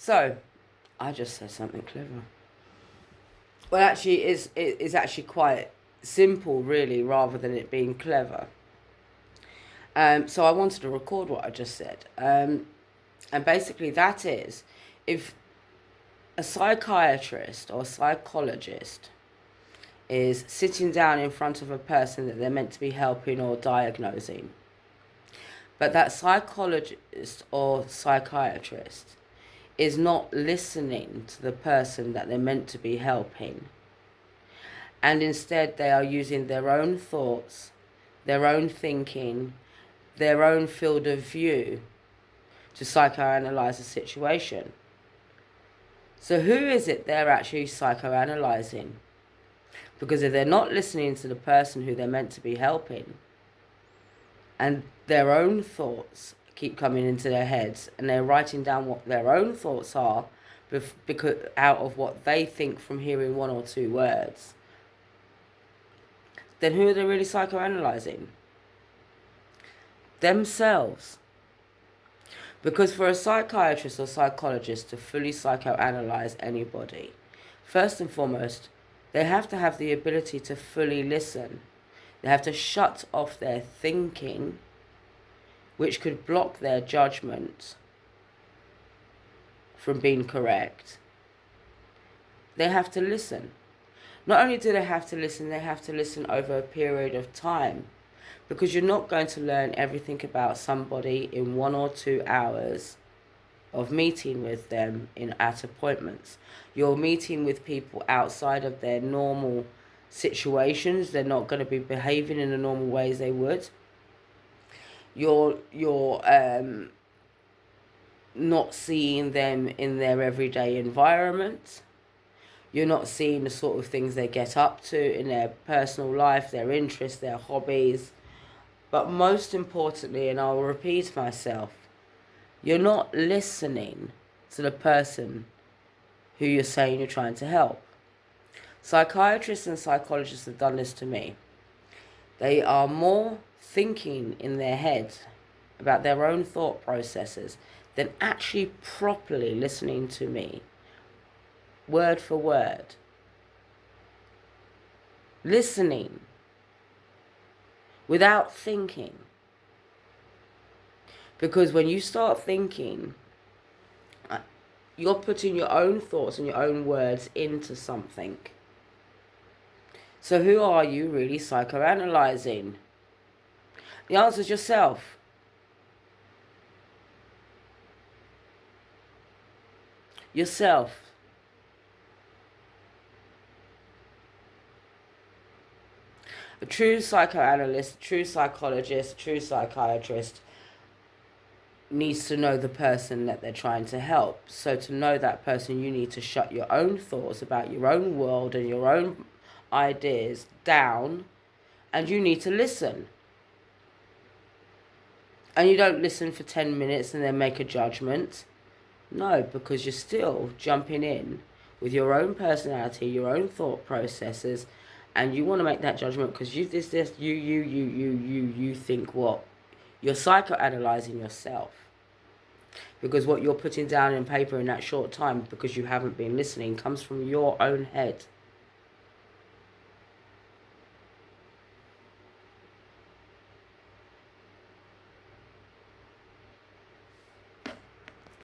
So, I just said something clever. Well, actually, it's actually quite simple, really, rather than it being clever. So I wanted to record what I just said. And basically that is, if a psychiatrist or psychologist is sitting down in front of a person that they're meant to be helping or diagnosing, but that psychologist or psychiatrist is not listening to the person that they're meant to be helping, and instead they are using their own thoughts, their own thinking, their own field of view to psychoanalyze a situation. So who is it they're actually psychoanalyzing? Because if they're not listening to the person who they're meant to be helping, and their own thoughts keep coming into their heads, and they're writing down what their own thoughts are because out of what they think from hearing one or two words, then who are they really psychoanalyzing? Themselves. Because for a psychiatrist or psychologist to fully psychoanalyze anybody, first and foremost, they have to have the ability to fully listen. They have to shut off their thinking, which could block their judgment from being correct. They have to listen. Not only do they have to listen over a period of time, because you're not going to learn everything about somebody in 1 or 2 hours of meeting with them at appointments. You're meeting with people outside of their normal situations. They're not going to be behaving in the normal ways they would. You're not seeing them in their everyday environment. You're not seeing the sort of things they get up to in their personal life, their interests, their hobbies. But most importantly, and I'll repeat myself, you're not listening to the person who you're saying you're trying to help. Psychiatrists and psychologists have done this to me. They are more thinking in their head about their own thought processes than actually properly listening to me, word for word. Listening without thinking. Because when you start thinking, you're putting your own thoughts and your own words into something. So who are you really psychoanalyzing? The answer is yourself. Yourself. A true psychoanalyst, a true psychologist, a true psychiatrist needs to know the person that they're trying to help. So to know that person, you need to shut your own thoughts about your own world and your own ideas down, and you need to listen. And you don't listen for 10 minutes and then make a judgment. No, because you're still jumping in with your own personality, your own thought processes, and you want to make that judgment because you think what? You're psychoanalyzing yourself. Because what you're putting down in paper in that short time, because you haven't been listening, comes from your own head.